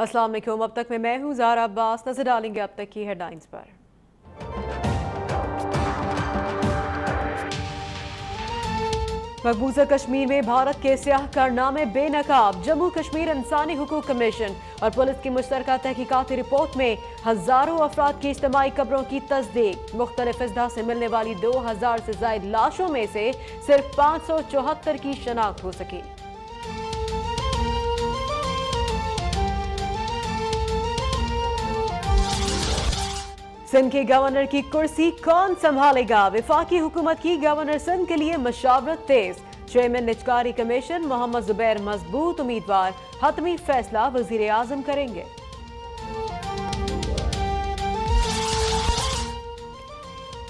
अस्सलाम वालेकुम। अब तक मैं हूँ ज़ारा अब्बास। नजर डालेंगे अब तक की हेडलाइंस पर। मकबूजा कश्मीर में भारत के सियाह कारनामे बेनकाब। जम्मू कश्मीर इंसानी हुकूक कमीशन और पुलिस की मुश्तरका तहकीकाती रिपोर्ट में हजारों अफराद की इज्तिमाई कब्रों की तस्दीक। मुख्तलिफ अजदा से मिलने वाली 2000 से ज्यादा लाशों में से सिर्फ 574 की शनाख्त हो सकी। सिंध के गवर्नर की कुर्सी कौन संभालेगा? वफाकी हुकूमत की गवर्नर सिंध के लिए मशावरत तेज। चेयरमैन निजकारी कमीशन मोहम्मद जुबैर मजबूत उम्मीदवार। हतमी फैसला वजीर आजम करेंगे।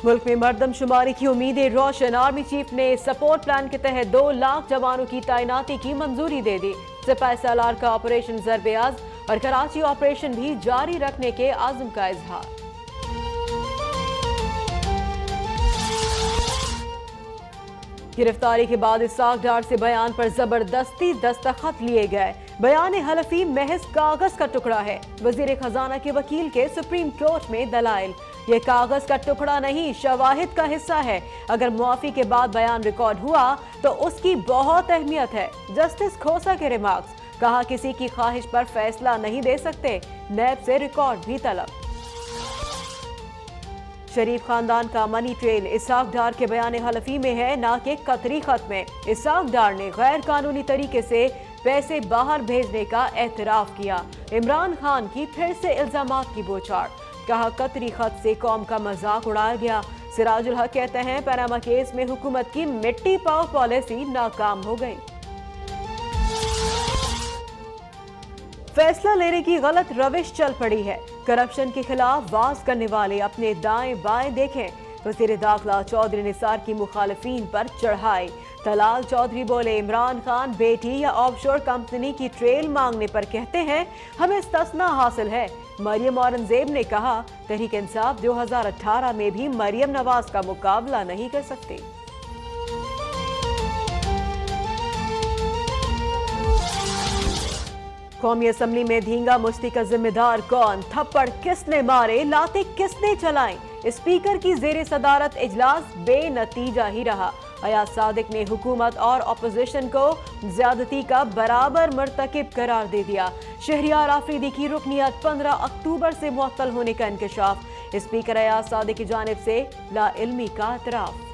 मुल्क में मर्दमशुमारी की उम्मीदें रोशन। आर्मी चीफ ने सपोर्ट प्लान के तहत 2 लाख जवानों की तैनाती की मंजूरी दे दी। सिपाही सालार का ऑपरेशन ज़र्ब-ए-अज़्म और कराची ऑपरेशन भी जारी रखने के आज़म का इजहार। गिरफ्तारी के बाद इसाक डार से बयान पर जबरदस्ती दस्तखत लिए गए। बयान हलफी महज कागज का टुकड़ा है। वजीर खजाना के वकील के सुप्रीम कोर्ट में दलाइल। ये कागज का टुकड़ा नहीं, शवाहिद का हिस्सा है। अगर मुआफी के बाद बयान रिकॉर्ड हुआ तो उसकी बहुत अहमियत है। जस्टिस खोसा के रिमार्क्स। कहा किसी की ख्वाहिश पर फैसला नहीं दे सकते। नैब से रिकॉर्ड भी तलब। शरीफ खानदान का मनी ट्रेल इसाक डार के बयान हलफी में है, ना कि कतरी खत में। इसाक डार ने गैर कानूनी तरीके से पैसे बाहर भेजने का एतराफ किया। इमरान खान की फिर से इल्जामात की बौछार। कहा कतरी खत से कौम का मजाक उड़ाया गया। सिराजुल हक कहते हैं पनामा केस में हुकूमत की मिट्टी पाव पॉलिसी नाकाम हो गई। फैसला लेने की गलत रविश चल पड़ी है। करप्शन के खिलाफ वाज करने वाले अपने दाएं बाएं देखें। वज़ीर दाखिला चौधरी निसार की मुखालिफिन पर चढ़ाई। तलाल चौधरी बोले इमरान खान बेटी या ऑफशोर कंपनी की ट्रेल मांगने पर कहते हैं हमें इस्तिस्ना हासिल है। मरियम औरंगजेब ने कहा तहरीक इंसाफ 2018 में भी मरियम नवाज का मुकाबला नहीं कर सकती। कौमी असम्बली में धींगा मुश्ती का जिम्मेदार कौन? थप्पड़ किसने मारे? लाते किसने चलाई? स्पीकर की जेर सदारत इजलास बेनतीजा ही रहा। अयाज सादिक ने हुकूमत और अपोजिशन को ज्यादती का बराबर मर्तकिब करार दे दिया। शहरियार आफरीदी की रुकनियत 15 अक्टूबर से मुअत्तल होने का इंकशाफ। स्पीकर अयाज सादिक की जानिब से लाइल्मी का एतराफ।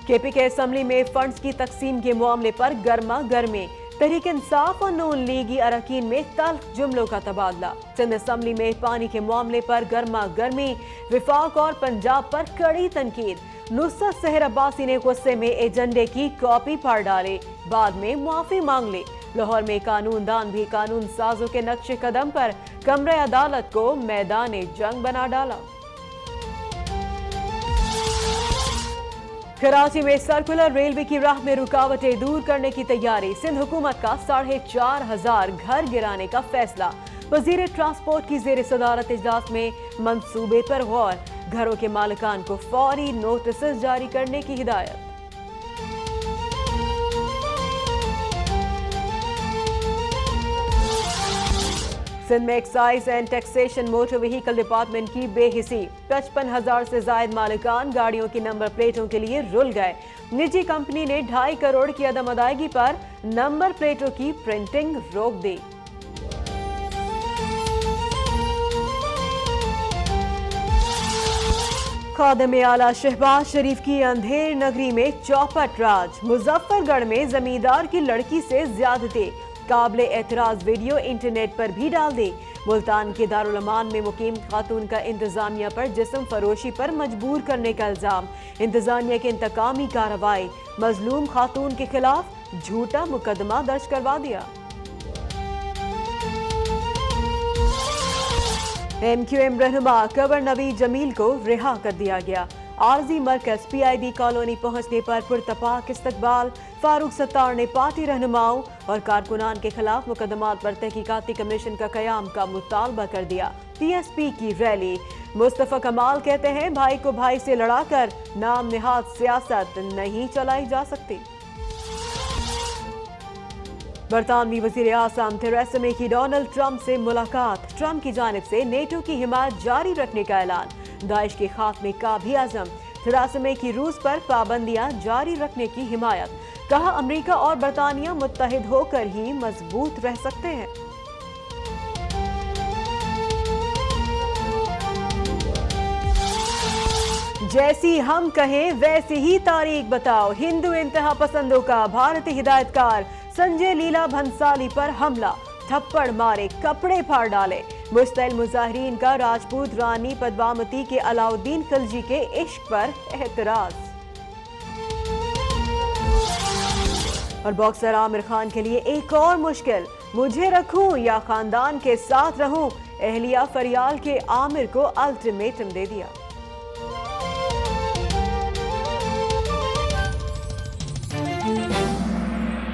केपीके असम्बली में फंड्स की तकसीम के मामले पर गर्मा गर्मी। तहरीक इंसाफ और नून लीगी अरकान में तल्ख जुमलों का तबादला। सिंध असम्बली में पानी के मामले पर गर्मा गर्मी। विफाक और पंजाब पर कड़ी तनकीद। नुसरत सहर अब्बासी ने गुस्से में एजेंडे की कॉपी फाड़ डाले, बाद में मुआफी मांग ली। लाहौर में कानून दान भी कानून साजों के नक्शे कदम पर कमरे अदालत को मैदान जंग बना डाला। कराची में सर्कुलर रेलवे की राह में रुकावटें दूर करने की तैयारी। सिंध हुकूमत का 4500 घर गिराने का फैसला। वजीर ट्रांसपोर्ट की जेर सदारत इजलास में मंसूबे पर गौर। घरों के मालिकान को फौरी नोटिस जारी करने की हिदायत। सिंध में excise and taxation motor vehicle department की बेहिसी। 55,000 से जायद मालिकान गाड़ियों की नंबर प्लेटों के लिए रुल गए। निजी कंपनी ने 2.5 करोड़ की अदम अदायगी पर नंबर प्लेटों की प्रिंटिंग रोक दी। खादिम आला शहबाज शरीफ की अंधेर नगरी में चौपट राज। मुजफ्फरगढ़ में जमींदार की लड़की से ज्यादती। काबिले एतराज वीडियो इंटरनेट पर भी डाल दी। मुल्तान के दारुल अमान में मुकीम खातून का इंतजामिया पर जिस्म फरोशी पर मजबूर करने का इल्जाम। इंतजामिया की इंतकामी कार्रवाई। मजलूम खातून के खिलाफ झूठा मुकदमा दर्ज करवा दिया। MQM रहनुमा कंवर नवीद जमील को रिहा कर दिया गया। आरजी मरकज PID कॉलोनी पहुंचने पर पुरतपाक इस्तकबाल। फारूक सत्तार ने पार्टी रहनुमाओं और कारकुनान के खिलाफ मुकदमात पर तहकीकाती कमीशन का कयाम का मुतालबा कर दिया। TSP की रैली। मुस्तफा कमाल कहते हैं भाई को भाई से लड़ाकर नाम निहाद सियासत नहीं चलाई जा सकती। برطانوی وزیر اعظم تھریسا مے کی ڈونلڈ ٹرمپ سے ملاقات، ٹرمپ کی جانب سے نیٹو کی حمایت جاری رکھنے کا اعلان، داعش کے خاتمے کا بھی عزم، تھریسا مے کی روس پر پابندیاں جاری رکھنے کی حمایت، کہا امریکہ اور برطانیہ متحد ہو کر ہی مضبوط رہ سکتے ہیں۔ جیسی ہم کہیں ویسی ہی تاریخ بتاؤ، ہندو انتہا پسندوں کا بھارتی ہدایت کار سنجے لیلا بھنسالی پر حملہ، تھپڑ مارے، کپڑے پھاڑ ڈالے، مشتعل مظاہرین کا راجپوت رانی پدماوتی کے علاؤدین خلجی کے عشق پر اعتراض۔ اور باکسر عامر خان کے لیے ایک اور مشکل، مجھے رکھوں یا خاندان کے ساتھ رہوں، اہلیہ فریال کے عامر کو الٹیمیٹم دے دیا۔